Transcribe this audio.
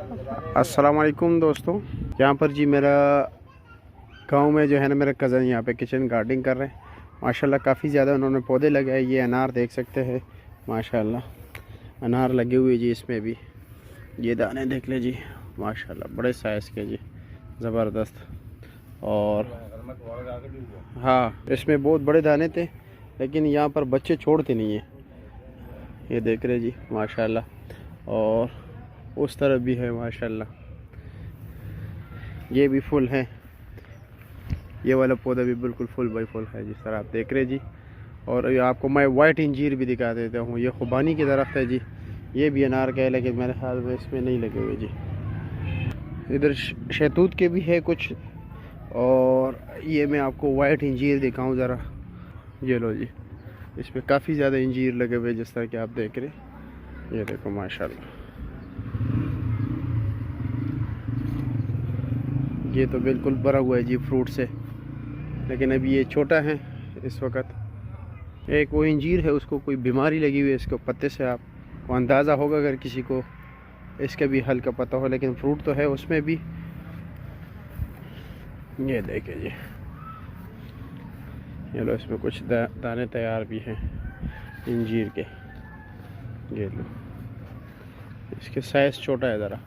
अस्सलाम वालेकुम दोस्तों। यहाँ पर जी मेरा गांव में जो है ना, मेरा कज़न यहाँ पे किचन गार्डनिंग कर रहे हैं। माशाल्लाह काफ़ी ज़्यादा उन्होंने पौधे लगाए। ये अनार देख सकते हैं, माशाल्लाह अनार लगे हुए जी। इसमें भी ये दाने देख ले जी, माशाल्लाह बड़े साइज़ के जी, ज़बरदस्त। और हाँ, इसमें बहुत बड़े दाने थे, लेकिन यहाँ पर बच्चे छोड़ते नहीं हैं। ये देख रहे जी माशाल्लाह। और उस तरफ भी है माशाल्लाह, ये भी फुल है। ये वाला पौधा भी बिल्कुल फुल बाई फुल है जिस तरह आप देख रहे जी। और ये आपको मैं वाइट इंजीर भी दिखा देता हूँ। ये खुबानी की दरख्त है जी, ये भी अनार का है, लेकिन मेरे ख्याल में इसमें नहीं लगे हुए जी। इधर शहतूत के भी है कुछ। और ये मैं आपको वाइट इंजीर दिखाऊँ ज़रा, ये लो जी, इसमें काफ़ी ज़्यादा इंजीर लगे हुए जिस तरह के आप देख रहे। ये देखो माशाल्लाह, ये तो बिल्कुल भरा हुआ है जी फ्रूट से, लेकिन अभी ये छोटा है इस वक्त। एक वो इंजीर है, उसको कोई बीमारी लगी हुई है, इसको पत्ते से आपको अंदाज़ा होगा अगर किसी को इसका भी हल्का पता हो, लेकिन फ्रूट तो है उसमें भी। ये देखे जी, ये लो, इसमें कुछ दाने तैयार भी हैं इंजीर के। ये लो, इसके साइज़ छोटा है ज़रा।